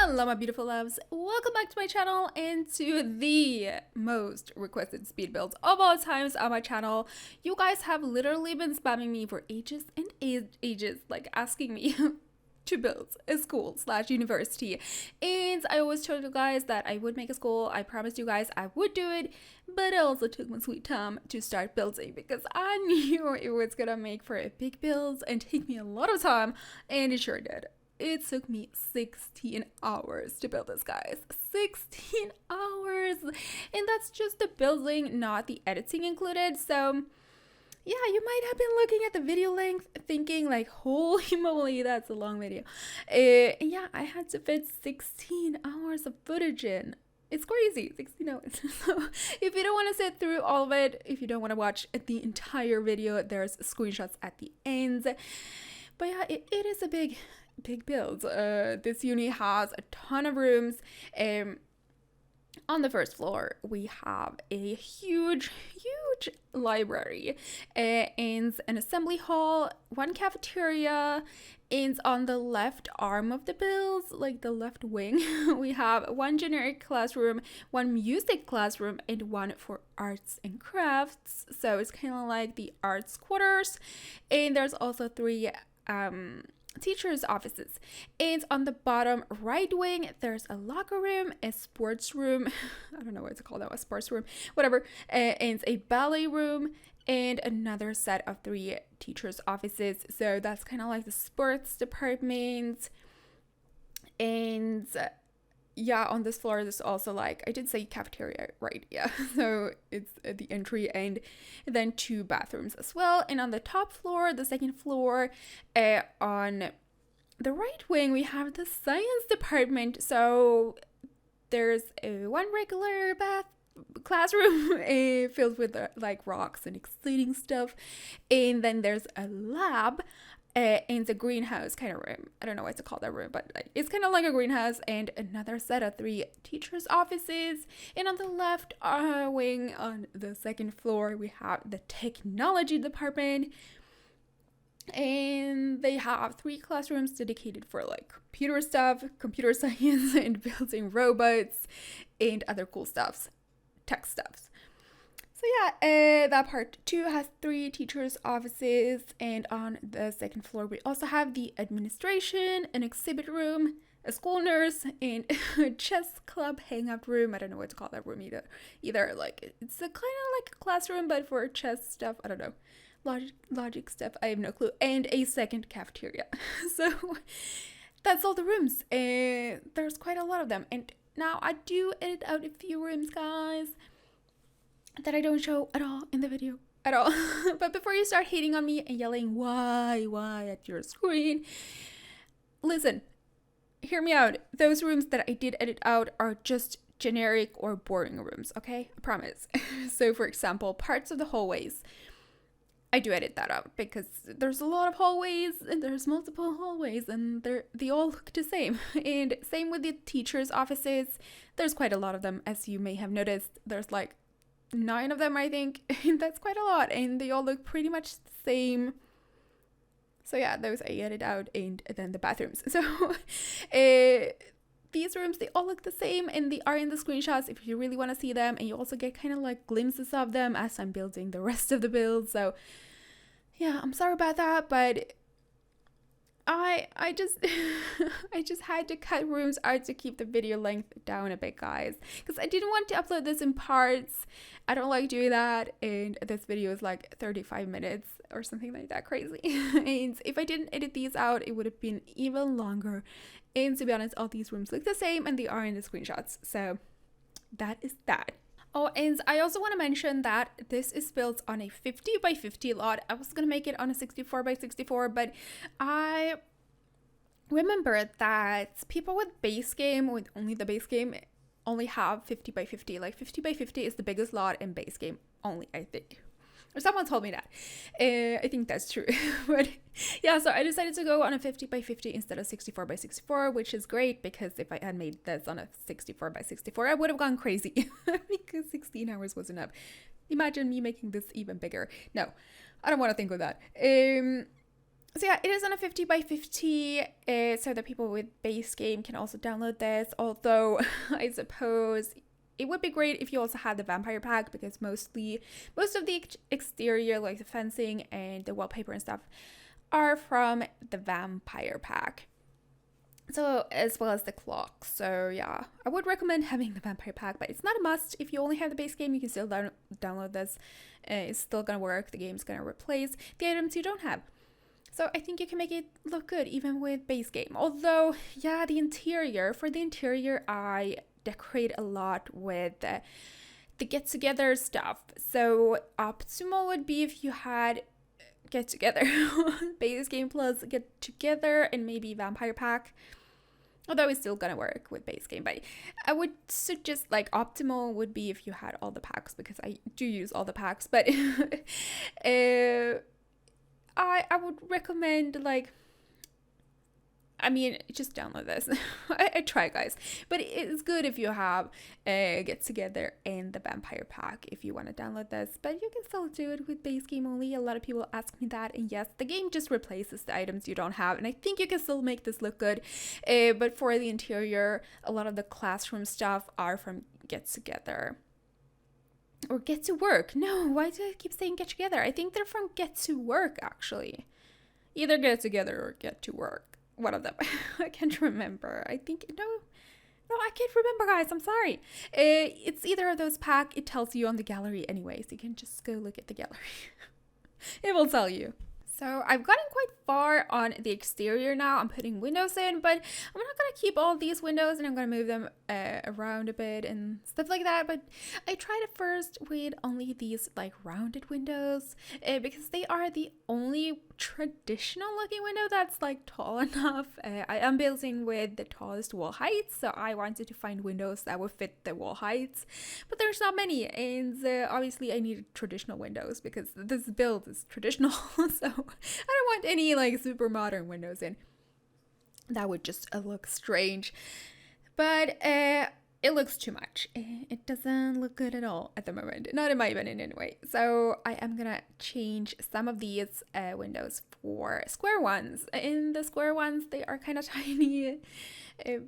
Hello my beautiful loves, welcome back to my channel and to the most requested speed builds of all times on my channel. You guys have literally been spamming me for ages and ages, like asking me to build a school slash university, and I always told you guys that I would make a school. I promised you guys I would do it, but I also took my sweet time to start building because I knew it was gonna make for a big build and take me a lot of time, and it sure did. It took me 16 hours to build this, guys. 16 hours! And that's just the building, not the editing included. So, yeah, you might have been looking at the video length thinking like, holy moly, that's a long video. Yeah, I had to fit 16 hours of footage in. It's crazy, 16 hours. So if you don't want to sit through all of it, if you don't want to watch the entire video, there's screenshots at the end. But yeah, it is a big build. This uni has a ton of rooms. On the first floor, we have a huge library and an assembly hall, one cafeteria, and on the left arm of the build, like the left wing, we have one generic classroom, one music classroom, and one for arts and crafts. So it's kind of like the arts quarters, and there's also three teachers' offices. And on the bottom right wing, there's a locker room, a sports room, I don't know what to call that, a sports room, whatever, and a ballet room, and another set of three teachers' offices. So that's kind of like the sports department. And yeah, on this floor, there's also like, I did say cafeteria, right? Yeah, so it's the entry and then two bathrooms as well. And on the top floor, the second floor, on the right wing, we have the science department. So there's one regular classroom filled with like rocks and exciting stuff. And then there's a lab in the greenhouse kind of room. I don't know what to call that room, but it's kind of like a greenhouse, and another set of three teachers' offices. And on the left wing, on the second floor, we have the technology department, and they have three classrooms dedicated for like computer stuff, computer science, and building robots and other cool stuffs, tech stuffs. So yeah, that part two has three teachers' offices, and on the second floor we also have the administration, an exhibit room, a school nurse, and a chess club hangout room. I don't know what to call that room either. Like, it's a kind of like a classroom, but for chess stuff. I don't know, logic stuff. I have no clue. And a second cafeteria. So that's all the rooms. There's quite a lot of them. And now I do edit out a few rooms, guys, that I don't show at all in the video at all. But before you start hating on me and yelling why at your screen, listen, hear me out. Those rooms that I did edit out are just generic or boring rooms, okay? I promise. So for example, parts of the hallways, I do edit that out because there's a lot of hallways and there's multiple hallways and they all look the same. And same with the teachers' offices. There's quite a lot of them, as you may have noticed. There's like 9 of them, I think, and that's quite a lot, and they all look pretty much the same. So yeah, those I edit out, and then the bathrooms. So these rooms, they all look the same, and they are in the screenshots if you really want to see them, and you also get kind of like glimpses of them as I'm building the rest of the build. So yeah, I'm sorry about that, but I just I just had to cut rooms out to keep the video length down a bit, guys, because I didn't want to upload this in parts. I don't like doing that, and this video is like 35 minutes or something like that, crazy. And if I didn't edit these out, it would have been even longer. And to be honest, all these rooms look the same and they are in the screenshots. So that is that. Oh, and I also want to mention that this is built on a 50 by 50 lot. I was going to make it on a 64 by 64, but I remember that people with base game, with only the base game, only have 50 by 50. Like 50 by 50 is the biggest lot in base game only, I think. Or someone told me that. I think that's true. But yeah, so I decided to go on a 50 by 50 instead of 64 by 64, which is great because if I had made this on a 64 by 64, I would have gone crazy because 16 hours was enough. Imagine me making this even bigger. No, I don't want to think of that. So yeah, it is on a 50 by 50, so that people with base game can also download this. Although I suppose it would be great if you also had the vampire pack, because most of the exterior, like the fencing and the wallpaper and stuff, are from the vampire pack. So as well as the clock. So yeah, I would recommend having the vampire pack, but it's not a must. If you only have the base game, you can still download this. It's still gonna work. The game's gonna replace the items you don't have. So I think you can make it look good even with base game. Although, yeah, for the interior, I decorate a lot with the get together stuff. So optimal would be if you had get together, base game plus get together, and maybe vampire pack. Although it's still gonna work with base game, but I would suggest like optimal would be if you had all the packs, because I do use all the packs. But I would recommend, like, I mean, just download this. I try, guys, but it's good if you have get together and the vampire pack if you want to download this. But you can still do it with base game only. A lot of people ask me that, and yes, the game just replaces the items you don't have, and I think you can still make this look good. But for the interior, a lot of the classroom stuff are from get together. Or get to work. No, why do I keep saying get together? I think they're from get to work, actually. Either get together or get to work. One of them. I can't remember. I think, no, I can't remember, guys. I'm sorry. It's either of those pack. It tells you on the gallery anyway, so you can just go look at the gallery. It will tell you. So I've gotten quite far on the exterior now. I'm putting windows in, but I'm not going to keep all these windows, and I'm going to move them around a bit and stuff like that. But I tried it first with only these like rounded windows because they are the only traditional looking window that's like tall enough. I am building with the tallest wall heights, so I wanted to find windows that would fit the wall heights, but there's not many, and obviously I needed traditional windows because this build is traditional. So I don't want any like super modern windows in. That would just look strange. But it looks too much. It doesn't look good at all at the moment. Not in my opinion anyway. So I am gonna change some of these windows for square ones. In the square ones, they are kind of tiny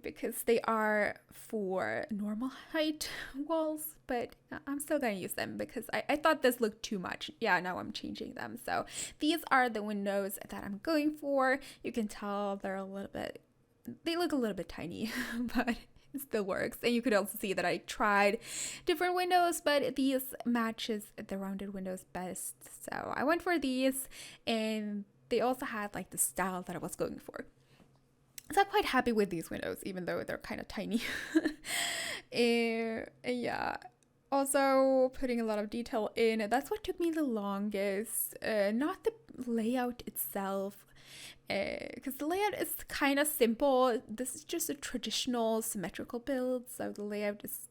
because they are for normal height walls. But I'm still gonna use them because I thought this looked too much. Yeah, now I'm changing them. So these are the windows that I'm going for. You can tell they look a little bit tiny, but it still works. And you could also see that I tried different windows, but these matches the rounded windows best. So I went for these, and they also had like the style that I was going for. So I'm quite happy with these windows, even though they're kind of tiny. Yeah. Also putting a lot of detail in. That's what took me the longest. Not the layout itself, because the layout is kind of simple. This is just a traditional symmetrical build, so the layout is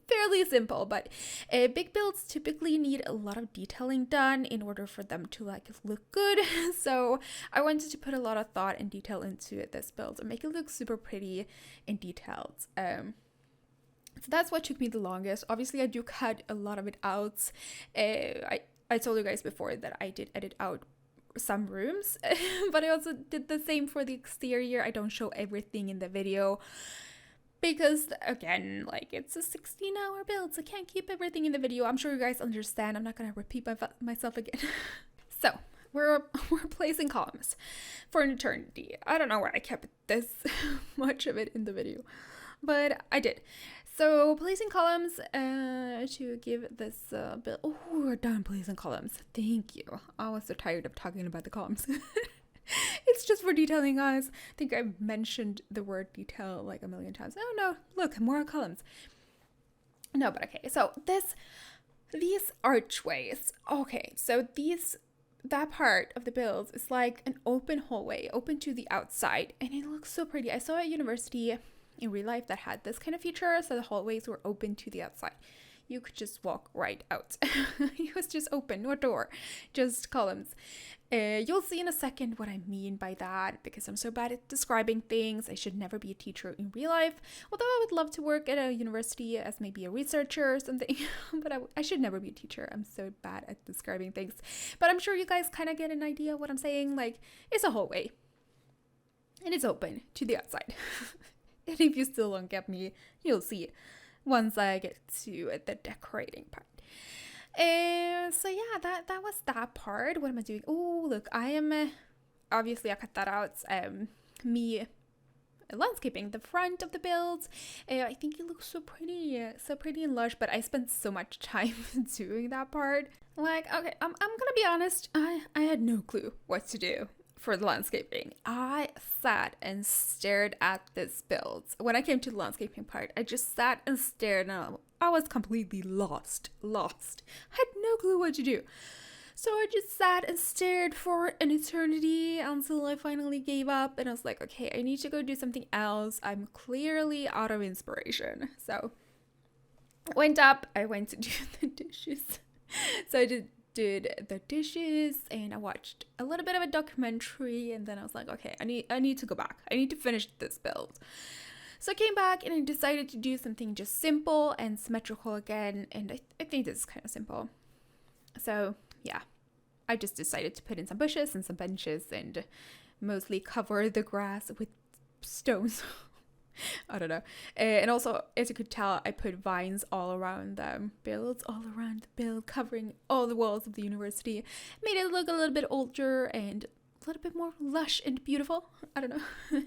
fairly simple, but big builds typically need a lot of detailing done in order for them to like look good. So I wanted to put a lot of thought and detail into this build and make it look super pretty and detailed. So that's what took me the longest. Obviously, I do cut a lot of it out. I told you guys before that I did edit out some rooms, but I also did the same for the exterior. I don't show everything in the video because, again, like, it's a 16-hour build, so I can't keep everything in the video. I'm sure you guys understand. I'm not gonna repeat myself again. So we're placing columns for an eternity. I don't know why I kept this much of it in the video, but I did. So placing columns to give this build. Oh, we're done placing columns. Thank you. I was so tired of talking about the columns. It's just for detailing, guys. I think I've mentioned the word detail like a million times. Oh no, look, more columns. No, but okay. So these archways. Okay, so that part of the build is like an open hallway, open to the outside, and it looks so pretty. I saw a university in real life that had this kind of feature, so the hallways were open to the outside. you could just walk right out. It was just open, no door, just columns. You'll see in a second what I mean by that, because I'm so bad at describing things. I should never be a teacher in real life, although I would love to work at a university as maybe a researcher or something. But I should never be a teacher. I'm so bad at describing things. But I'm sure you guys kind of get an idea of what I'm saying. Like, it's a hallway and it's open to the outside. And if you still don't get me, you'll see once I get to the decorating part. So yeah, that was that part. What am I doing? Oh, look, I am obviously I cut that out. Me landscaping the front of the build. I think it looks so pretty and lush. But I spent so much time doing that part. Like, okay, I'm gonna be honest. I had no clue what to do for the landscaping. I sat and stared at this build. When I came to the landscaping part, I just sat and stared, and I was completely lost. I had no clue what to do. So I just sat and stared for an eternity until I finally gave up, and I was like, okay, I need to go do something else. I'm clearly out of inspiration. So I went to do the dishes. So I did the dishes, and I watched a little bit of a documentary, and then I was like, okay, I need to go back. I need to finish this build. So I came back and I decided to do something just simple and symmetrical again, and I think this is kind of simple. So yeah, I just decided to put in some bushes and some benches and mostly cover the grass with stones. I don't know. And also, as you could tell, I put vines all around the build, covering all the walls of the university. Made it look a little bit older and a little bit more lush and beautiful. I don't know.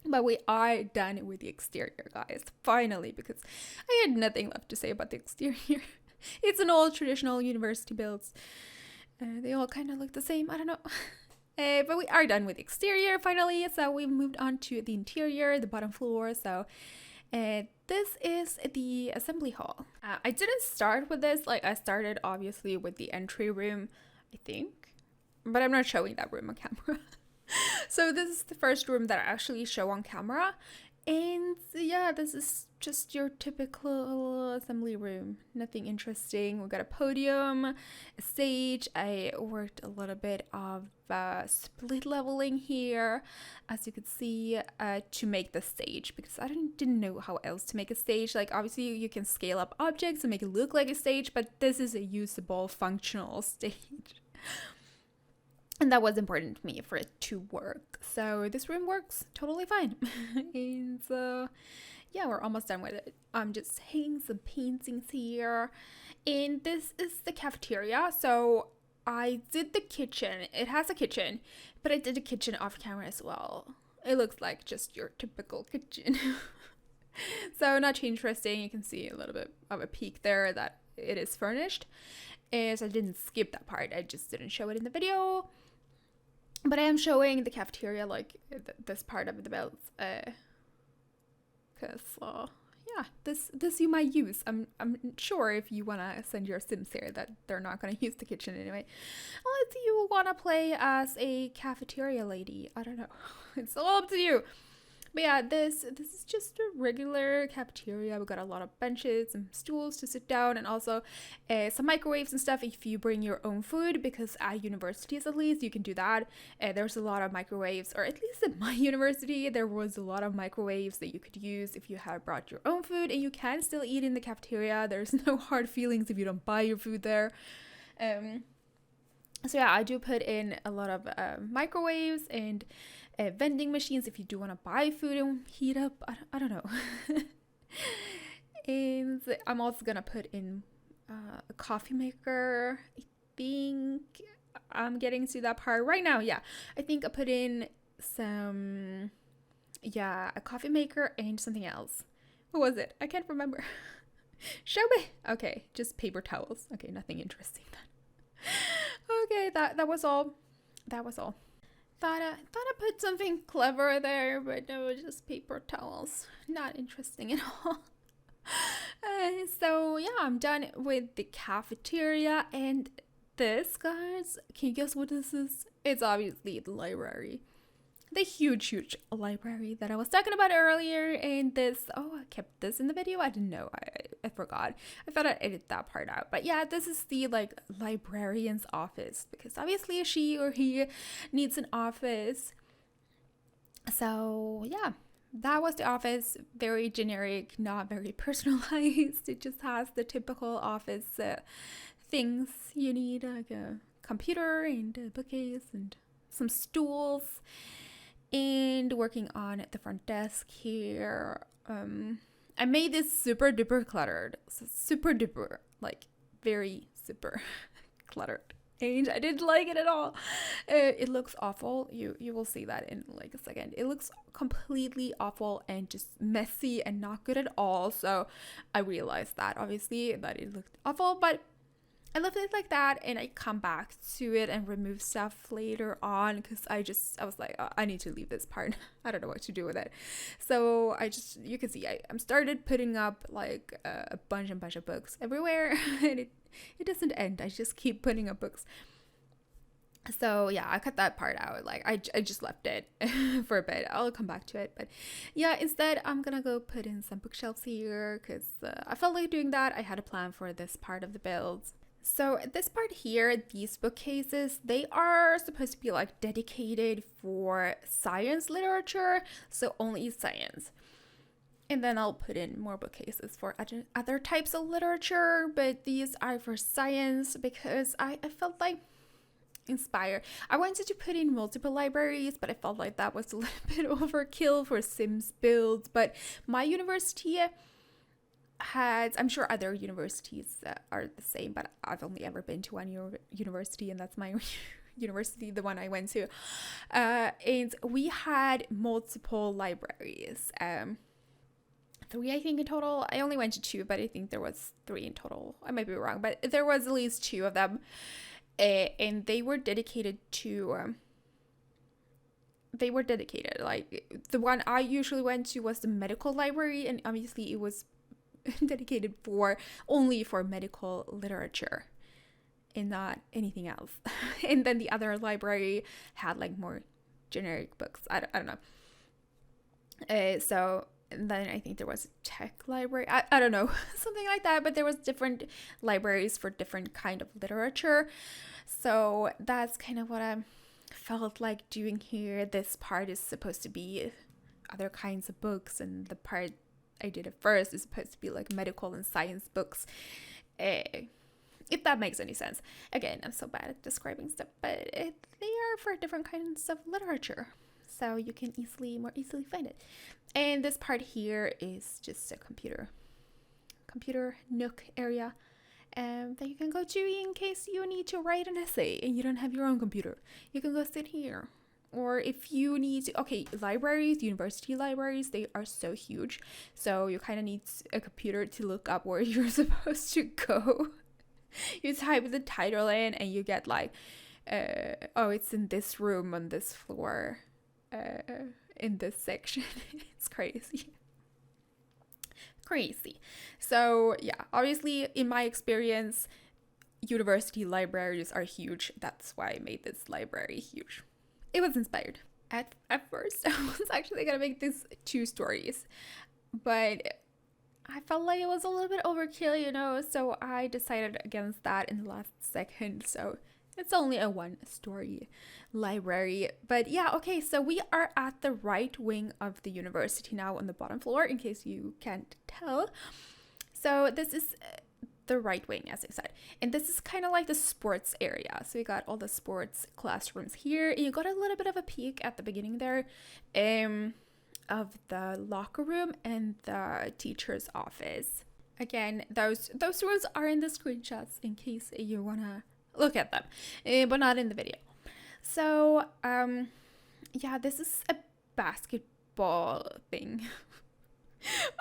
But we are done with the exterior, guys. Finally, because I had nothing left to say about the exterior. It's an old traditional university builds. They all kind of look the same. I don't know. But we are done with the exterior finally. So we moved on to the interior, the bottom floor. So this is the assembly hall. I didn't start with this. Like, I started obviously with the entry room, I think. But I'm not showing that room on camera. So this is the first room that I actually show on camera. And yeah, this is just your typical assembly room. Nothing interesting. We got a podium, a stage. I worked a little bit of split leveling here, as you could see, to make the stage, because I didn't know how else to make a stage. Like, obviously you can scale up objects and make it look like a stage, but this is a usable, functional stage. And that was important to me for it to work. So this room works totally fine. And yeah, we're almost done with it. I'm just hanging some paintings here. And this is the cafeteria. So I did the kitchen. It has a kitchen, but I did the kitchen off camera as well. It looks like just your typical kitchen. So not too interesting. You can see a little bit of a peek there that it is furnished. So I didn't skip that part. I just didn't show it in the video. But I am showing the cafeteria, like this part of the build, because yeah, this you might use. I'm sure if you wanna send your Sims here that they're not gonna use the kitchen anyway, unless you wanna play as a cafeteria lady. I don't know. It's all up to you. But yeah, this is just a regular cafeteria. We got a lot of benches and stools to sit down, and also some microwaves and stuff if you bring your own food, because at universities at least you can do that. There's a lot of microwaves, or at least at my university there was a lot of microwaves that you could use if you had brought your own food, and you can still eat in the cafeteria. There's no hard feelings if you don't buy your food there. So yeah, I do put in a lot of microwaves and vending machines if you do want to buy food and heat up. I don't know. And I'm also gonna put in a coffee maker. I think I'm getting to that part right now. Yeah, I think I put in some, yeah, a coffee maker and something else. What was it? I can't remember. Show me. Okay, just paper towels. Okay, nothing interesting then. Okay, that was all. Thought I put something clever there, but no, just paper towels. Not interesting at all. So yeah, I'm done with the cafeteria, and this, guys, can you guess what this is? It's obviously the library. the huge library that I was talking about earlier. And this, oh, I kept this in the video. I didn't know. I forgot. I thought I'd edit that part out. But yeah, this is the like librarian's office, because obviously she or he needs an office. So yeah, that was the office. Very generic, not very personalized. It just has the typical office things you need, like a computer and a bookcase and some stools, and working on the front desk here. I made this super duper cluttered, so super duper, like very super cluttered, and I didn't like it at all. It looks awful. You will see that in like a second. It looks completely awful and just messy and not good at all. So I realized that obviously that it looked awful, but I left it like that, and I come back to it and remove stuff later on, because I was like, oh, I need to leave this part. I don't know what to do with it. So you can see I'm started putting up like a bunch of books everywhere, and it doesn't end. I just keep putting up books. So yeah, I cut that part out. Like I just left it for a bit. I'll come back to it. But yeah, instead I'm gonna go put in some bookshelves here, because I felt like doing that. I had a plan for this part of the build. So this part here, these bookcases, they are supposed to be like dedicated for science literature, so only science. And then I'll put in more bookcases for other types of literature, but these are for science because I felt like inspired. I wanted to put in multiple libraries, but I felt like that was a little bit overkill for Sims builds. But my university I'm sure other universities are the same, but I've only ever been to one university, and that's my university, the one I went to. And we had multiple libraries. 3, I think, in total. I only went to 2, but I think there was 3 in total. I might be wrong, but there was at least 2 of them. And they were dedicated to... like, the one I usually went to was the medical library, and obviously it was dedicated only for medical literature and not anything else. And then the other library had like more generic books. I don't know. So and then I think there was a tech library. I don't know, something like that. But there was different libraries for different kind of literature. So that's kind of what I felt like doing here. This part is supposed to be other kinds of books, and the part I did at first is supposed to be like medical and science books, if that makes any sense. Again, I'm so bad at describing stuff, but they are for different kinds of literature, so you can more easily find it. And this part here is just a computer nook area that you can go to in case you need to write an essay and you don't have your own computer. You can go sit here. Or if you need to, libraries, university libraries, they are so huge. So you kind of need a computer to look up where you're supposed to go. You type the title in and you get like, it's in this room on this floor, in this section. It's crazy. So yeah, obviously in my experience, university libraries are huge. That's why I made this library huge. It was inspired. At first, I was actually gonna make this 2 stories, but I felt like it was a little bit overkill, so I decided against that in the last second. So it's only a 1-story library. But yeah, okay, so we are at the right wing of the university now, on the bottom floor, in case you can't tell. So this is the right wing, as I said, and this is kind of like the sports area. So we got all the sports classrooms here, and you got a little bit of a peek at the beginning there of the locker room and the teacher's office. Again, those rooms are in the screenshots in case you wanna look at them, but not in the video. So yeah, this is a basketball thing.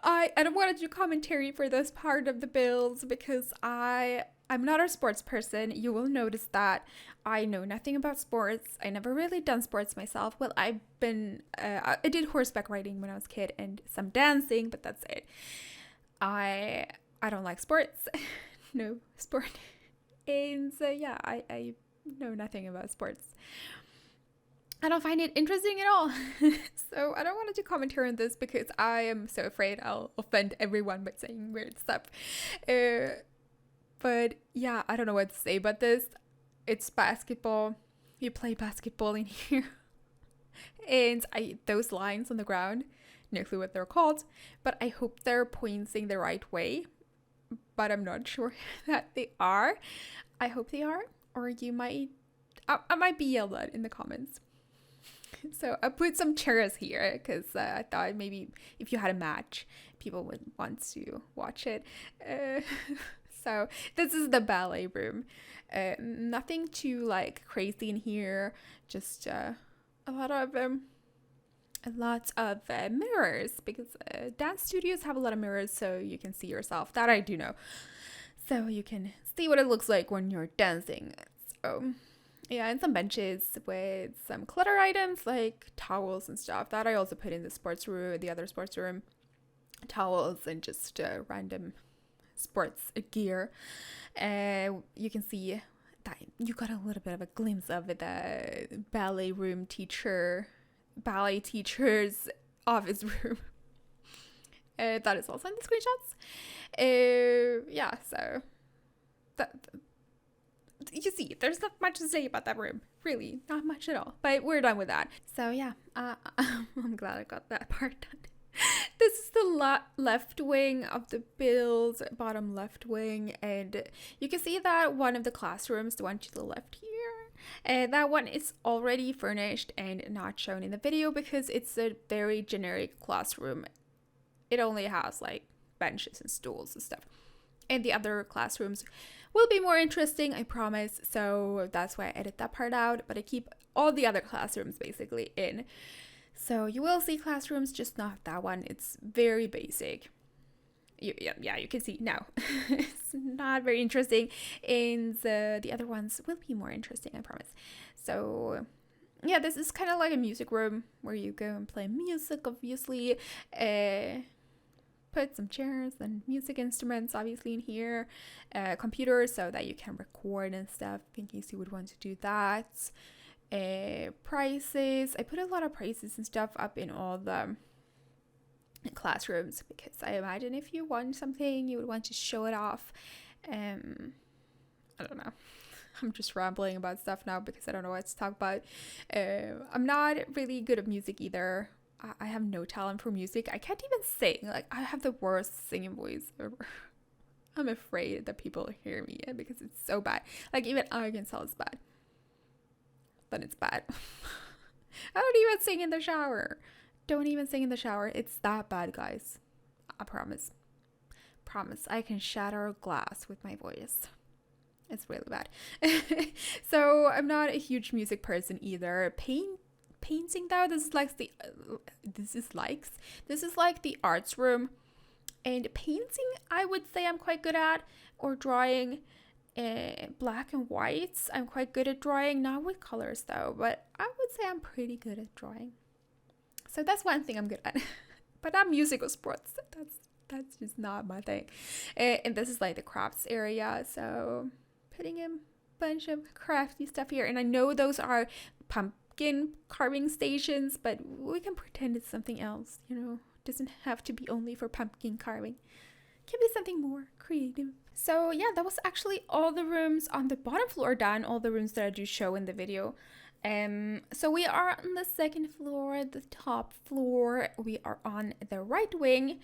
I don't want to do commentary for this part of the builds because I'm not a sports person. You will notice that I know nothing about sports. I never really done sports myself. Well, I did horseback riding when I was a kid and some dancing, but that's it. I don't like sports. No sport. And so yeah, I know nothing about sports. I don't find it interesting at all. So I don't want to do commentary on this because I am so afraid I'll offend everyone by saying weird stuff. But yeah, I don't know what to say about this. It's basketball. You play basketball in here. And those lines on the ground, no clue what they're called, but I hope they're pointing the right way. But I'm not sure that they are. I hope they are, or I might be yelled at in the comments. So I put some chairs here because I thought maybe if you had a match, people would want to watch it. So this is the ballet room. Nothing too like crazy in here. Just a lot of mirrors, because dance studios have a lot of mirrors, so you can see yourself. That I do know. So you can see what it looks like when you're dancing. So yeah, and some benches with some clutter items like towels and stuff that I also put in the other sports room. Towels and just random sports gear. You can see that you got a little bit of a glimpse of the ballet teacher's office room. That is also in the screenshots. Yeah, so that you see, there's not much to say about that room. Really, not much at all. But we're done with that. So yeah, I'm glad I got that part done. This is the left wing of the build, bottom left wing, and you can see that one of the classrooms, the one to the left here, that one is already furnished and not shown in the video because it's a very generic classroom. It only has like benches and stools and stuff. And the other classrooms will be more interesting, I promise. So that's why I edit that part out, but I keep all the other classrooms basically in. So you will see classrooms, just not that one. It's very basic. You can see now. It's not very interesting. And the other ones will be more interesting, I promise. So yeah, this is kind of like a music room where you go and play music, obviously. Put some chairs and music instruments obviously in here. Computers so that you can record and stuff in case you would want to do that. Prices. I put a lot of prices and stuff up in all the classrooms because I imagine if you want something, you would want to show it off. I don't know. I'm just rambling about stuff now because I don't know what to talk about. I'm not really good at music either. I have no talent for music. I can't even sing. Like, I have the worst singing voice ever. I'm afraid that people hear me because it's so bad. Like, even I can tell it's bad. Then it's bad. I don't even sing in the shower. Don't even sing in the shower. It's that bad, guys. I promise. Promise. I can shatter a glass with my voice. It's really bad. So I'm not a huge music person either. Painting though, this is like the arts room. And painting, I would say I'm quite good at, or drawing. Black and whites, I'm quite good at drawing, not with colors though, but I would say I'm pretty good at drawing. So that's one thing I'm good at. But not musical sports. That's just not my thing. And this is like the crafts area, so putting a bunch of crafty stuff here. And I know those are pumpkin carving stations, but we can pretend it's something else, you know. It doesn't have to be only for pumpkin carving. It can be something more creative. So yeah, that was actually all the rooms on the bottom floor done, all the rooms that I do show in the video. So we are on the second floor, the top floor. We are on the right wing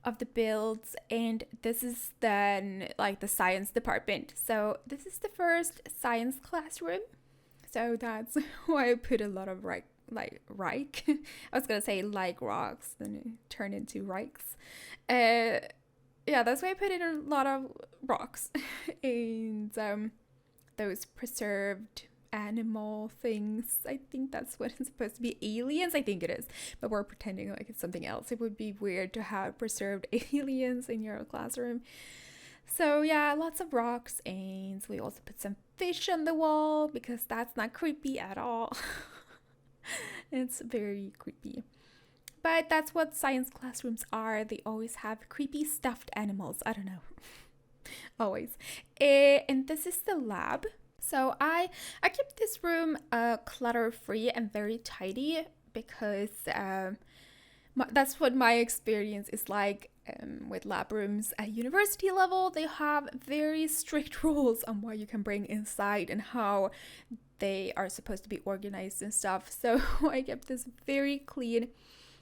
of the builds, and this is then like the science department. So this is the first science classroom. So that's why I put a lot of Reich. I was gonna say like rocks, then it turned into Reichs. Yeah, that's why I put in a lot of rocks and those preserved animal things. I think that's what it's supposed to be. Aliens, I think it is, but we're pretending like it's something else. It would be weird to have preserved aliens in your classroom. So yeah, lots of rocks, and we also put some fish on the wall because that's not creepy at all. It's very creepy. But that's what science classrooms are. They always have creepy stuffed animals. I don't know. Always. And this is the lab. So I keep this room clutter free and very tidy because that's what my experience is like with lab rooms at university level. They have very strict rules on what you can bring inside and how they are supposed to be organized and stuff. So I kept this very clean.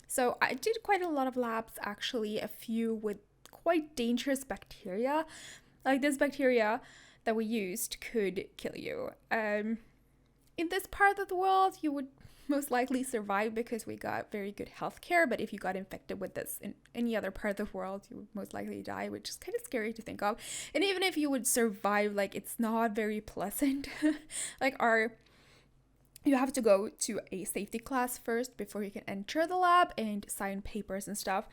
So I did quite a lot of labs, actually, a few with quite dangerous bacteria. Like this bacteria that we used could kill you. In this part of the world, you would most likely survive because we got very good healthcare. But if you got infected with this in any other part of the world, you would most likely die, which is kind of scary to think of. And even if you would survive, like, it's not very pleasant. Like you have to go to a safety class first before you can enter the lab and sign papers and stuff.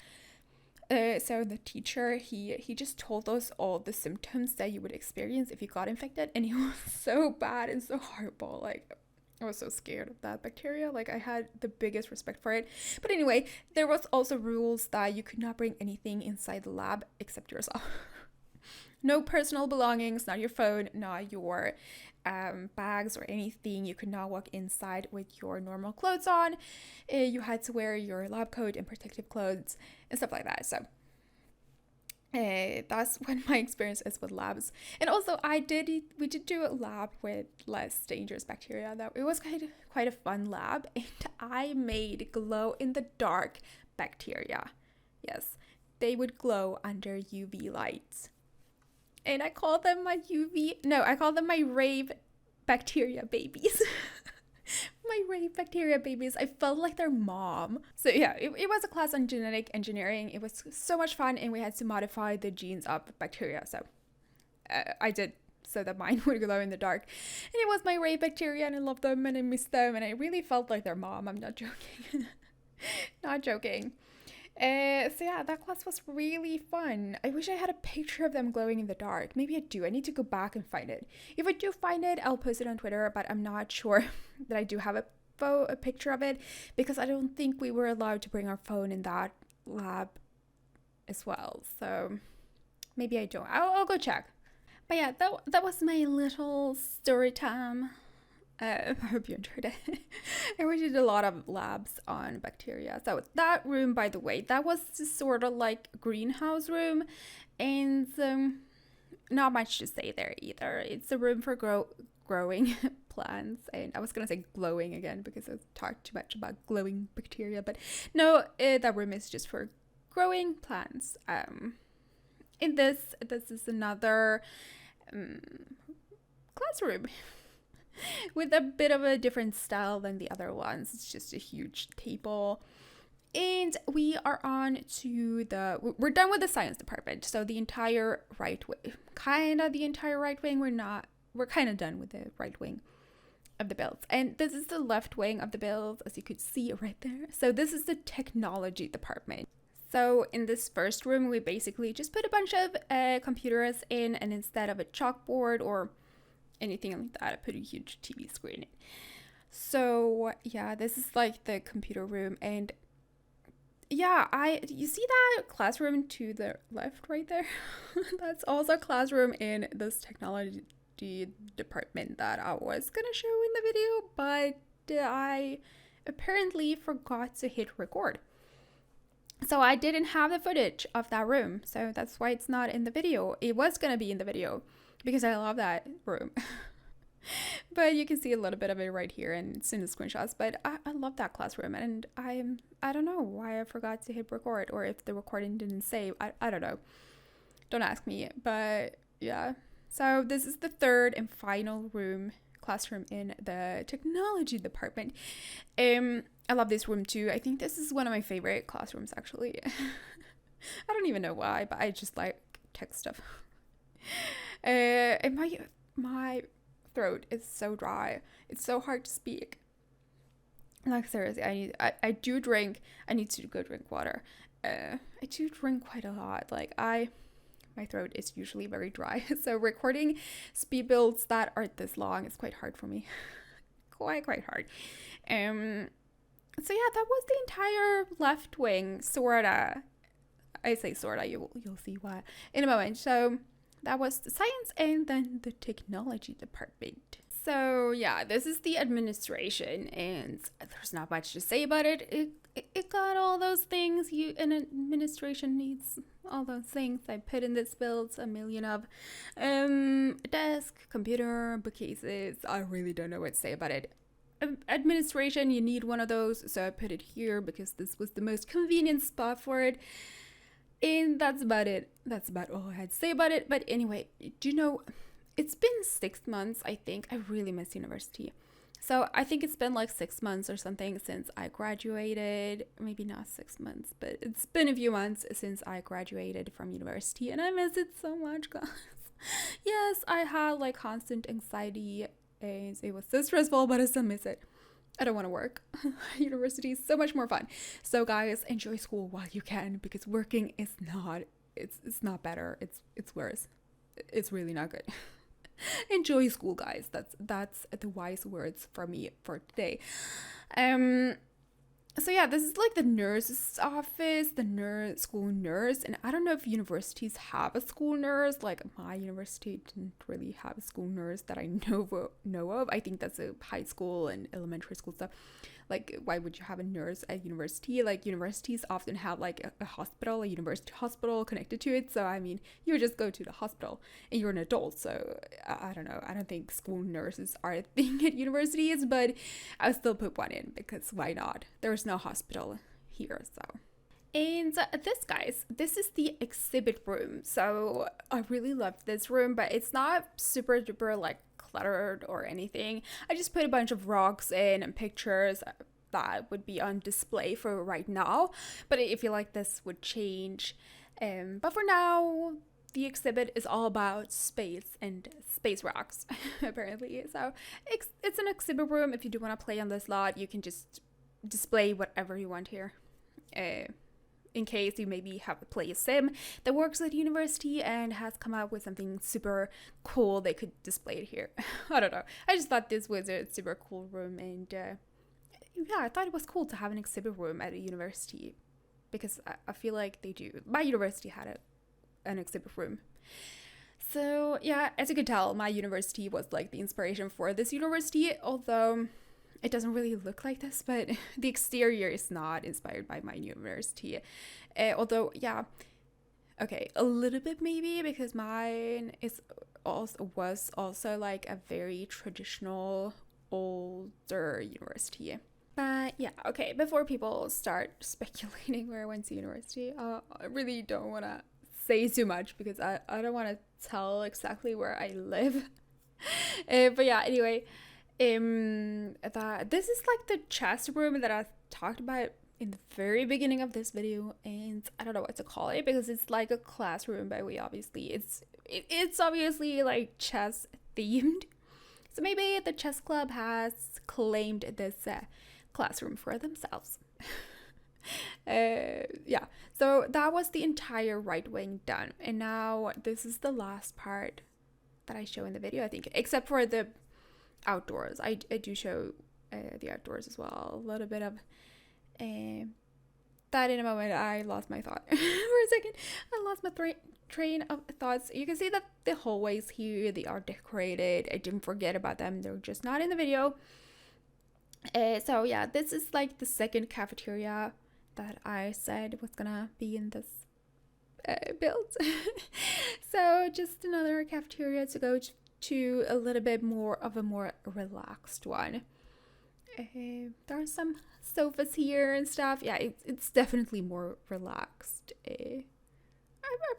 So the teacher, he just told us all the symptoms that you would experience if you got infected, and it was so bad and so horrible. Like, I was so scared of that bacteria. Like, I had the biggest respect for it. But anyway, there was also rules that you could not bring anything inside the lab except yourself. No personal belongings, not your phone, not your bags or anything. You could not walk inside with your normal clothes on. You had to wear your lab coat and protective clothes and stuff like that. So that's what my experience is with labs. And also we did do a lab with less dangerous bacteria. That it was quite a fun lab, and I made glow in the dark bacteria. Yes, they would glow under UV lights. And I call them I call them my rave bacteria babies. My rave bacteria babies. I felt like their mom. So yeah, it was a class on genetic engineering. It was so much fun, and we had to modify the genes of bacteria. So I did, so that mine would glow in the dark. And it was my rave bacteria, and I loved them, and I missed them, and I really felt like their mom. I'm not joking. Not joking. So yeah, that class was really fun. I wish I had a picture of them glowing in the dark. Maybe I do. I need to go back and find it. If I do find it, I'll post it on Twitter, but I'm not sure that I do have a picture of it, because I don't think we were allowed to bring our phone in that lab as well. So maybe I don't. I'll go check. But yeah, that was my little story time. I hope you enjoyed it. And we did a lot of labs on bacteria. So that room, by the way, that was just sort of like a greenhouse room, and not much to say there either. It's a room for growing plants, and I was gonna say glowing again because I talked too much about glowing bacteria, but no, that room is just for growing plants. In this is another classroom. With a bit of a different style than the other ones. It's just a huge table. And we are on to we're done with the science department. So the entire right wing, we're kind of done with the right wing of the builds. And this is the left wing of the builds, as you could see right there. So this is the technology department. So in this first room, we basically just put a bunch of computers in, and instead of a chalkboard or anything like that, I put a huge TV screen in. So yeah, this is like the computer room, and yeah, you see that classroom to the left right there? That's also a classroom in this technology department that I was gonna show in the video, but I apparently forgot to hit record. So I didn't have the footage of that room, so that's why it's not in the video. It was gonna be in the video, because I love that room. But you can see a little bit of it right here, and it's in the screenshots. But I love that classroom, and I don't know why I forgot to hit record, or if the recording didn't save. I don't know. Don't ask me. But yeah. So this is the third and final classroom in the technology department. I love this room too. I think this is one of my favorite classrooms, actually. I don't even know why, but I just like tech stuff. And my throat is so dry. It's so hard to speak. Like, seriously, I do drink. I need to go drink water. I do drink quite a lot. Like, my throat is usually very dry. So recording speed builds that are this long is quite hard for me. quite hard. So yeah, that was the entire left wing, sorta. I say sorta. You'll see why in a moment. So That was the science and then the technology department. So yeah, this is the administration, and there's not much to say about it. It got all those things an administration needs. All those things I put in this build, a million of. Desk, computer, bookcases. I really don't know what to say about it. Administration, you need one of those, so I put it here because this was the most convenient spot for it. And that's about it. That's about all I had to say about it. But anyway, do you know, it's been 6 months, I think. I really miss university. So I think it's been like 6 months or something since I graduated. Maybe not 6 months, but it's been a few months since I graduated from university, and I miss it so much, guys. Yes, I had like constant anxiety, and it was so stressful, but I still miss it. I don't want to work. University is so much more fun. So guys, enjoy school while you can, because working is not, it's not better. It's worse. It's really not good. Enjoy school, guys. That's the wise words for me for today. So yeah, this is like the nurse's office, the school nurse, and I don't know if universities have a school nurse. Like my university didn't really have a school nurse that I know of. I think that's a high school and elementary school stuff. Like, why would you have a nurse at university? Like, universities often have like a hospital, a university hospital connected to it. So I mean, you would just go to the hospital, and you're an adult. So I don't know. I don't think school nurses are a thing at universities, but I still put one in because why not? There's no hospital here, so. And this is the exhibit room. So I really loved this room, but it's not super duper like cluttered or anything. I just put a bunch of rocks in and pictures that would be on display for right now, but I feel like this would change. But for now, the exhibit is all about space and space rocks, apparently. So it's an exhibit room. If you do want to play on this lot, you can just display whatever you want here. In case you maybe have to play a sim that works at university and has come out with something super cool, they could display it here. I don't know. I just thought this was a super cool room, and yeah, I thought it was cool to have an exhibit room at a university, because I feel like they do. My university had an exhibit room. So yeah, as you can tell, my university was like the inspiration for this university, although it doesn't really look like this, but the exterior is not inspired by my university. Although, yeah, okay, a little bit maybe, because mine was also like a very traditional, older university. But yeah, okay, before people start speculating where I went to university, I really don't want to say too much, because I don't want to tell exactly where I live. But yeah, anyway. That this is like the chess room that I talked about in the very beginning of this video, and I don't know what to call it, because it's like a classroom, but it's obviously like chess themed. So maybe the chess club has claimed this classroom for themselves. Yeah, so that was the entire right wing done, and now this is the last part that I show in the video, I think, except for the outdoors. I do show the outdoors as well. A little bit of that in a moment. I lost my thought for a second. I lost my train of thoughts. You can see that the hallways here, they are decorated. I didn't forget about them. They're just not in the video. So yeah, this is like the second cafeteria that I said was gonna be in this build. So just another cafeteria to go to a little bit more of a more relaxed one. There are some sofas here and stuff. Yeah, it's definitely more relaxed. I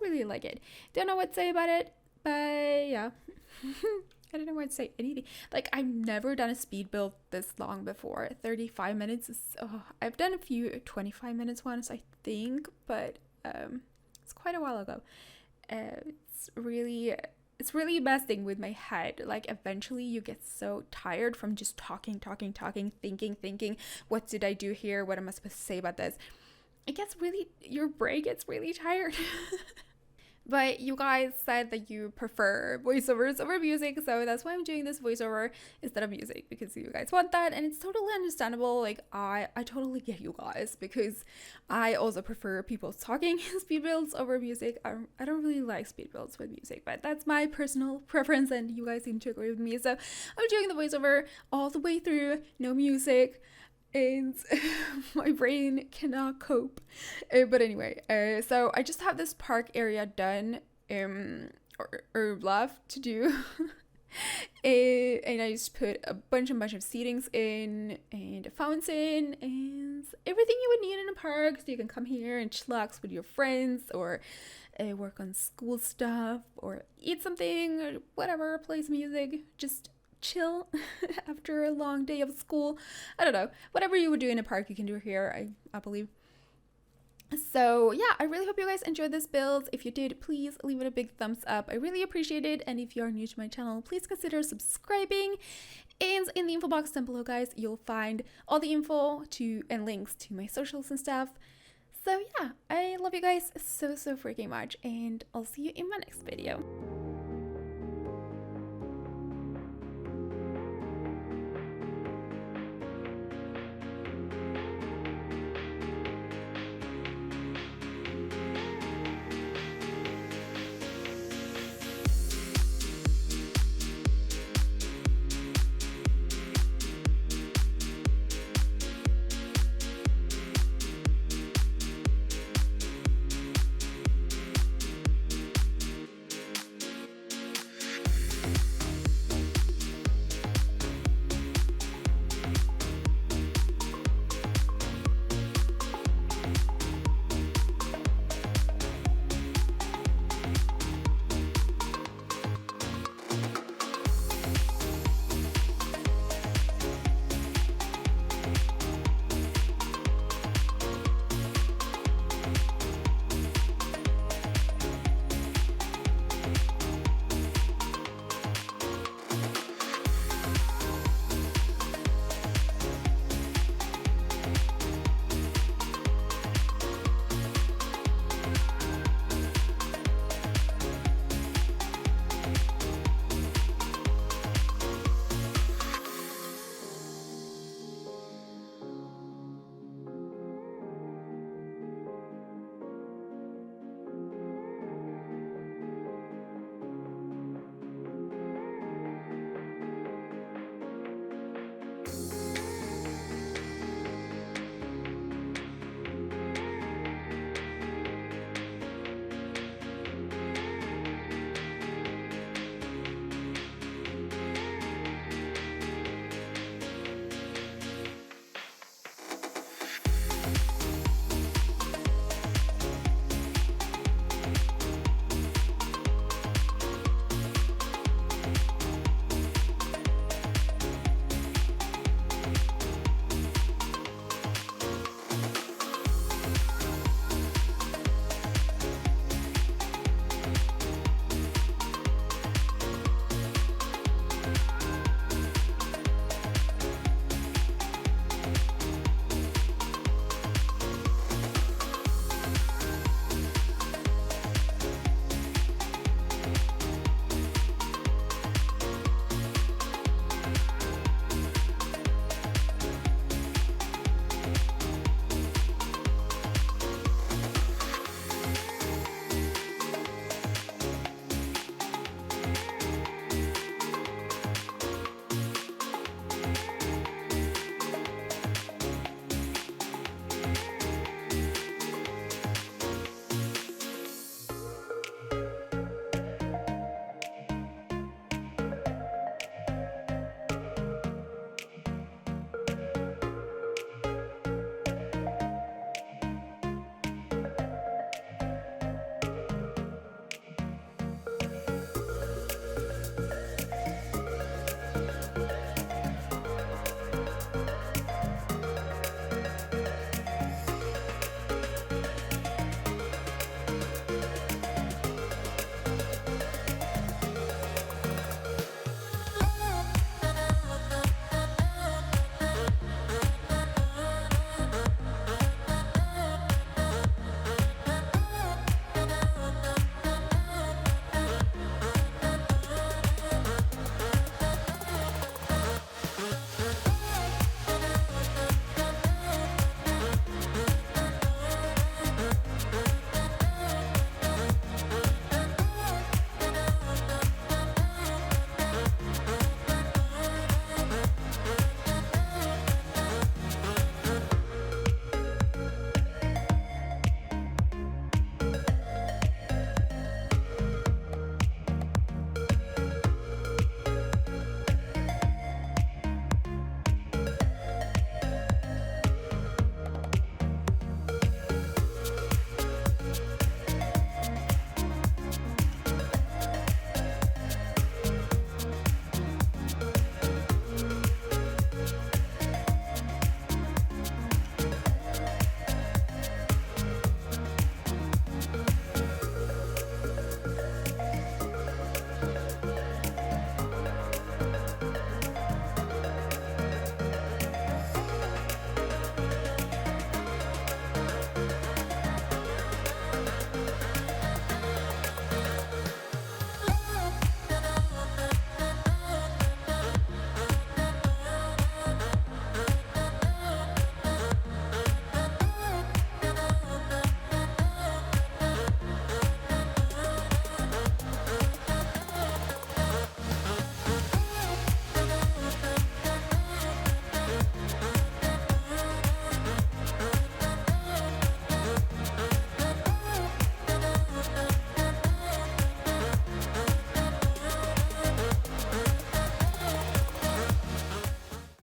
really like it. Don't know what to say about it, but yeah. I don't know what to say anything. Like, I've never done a speed build this long before. 35 minutes is, I've done a few 25 minutes ones, I think, but it's quite a while ago. It's really messing with my head. Like, eventually you get so tired from just talking, thinking, what did I do here? What am I supposed to say about this? Your brain gets really tired. But you guys said that you prefer voiceovers over music, so that's why I'm doing this voiceover instead of music, because you guys want that, and it's totally understandable. Like I totally get you guys, because I also prefer people talking in speed builds over music. I don't really like speed builds with music, but that's my personal preference, and you guys seem to agree with me. So I'm doing the voiceover all the way through, no music. And my brain cannot cope. But anyway, so I just have this park area done, or left to do. And I just put a bunch of seatings in, and a fountain, and everything you would need in a park, so you can come here and chillax with your friends, or work on school stuff, or eat something, or whatever, play some music, just chill after a long day of school. I don't know, whatever you would do in a park you can do here, I believe. So yeah, I really hope you guys enjoyed this build. If you did, please leave it a big thumbs up. I really appreciate it. And if you are new to my channel, please consider subscribing. And in the info box down below, guys, you'll find all the info and links to my socials and stuff. So yeah, I love you guys so freaking much, and I'll see you in my next video.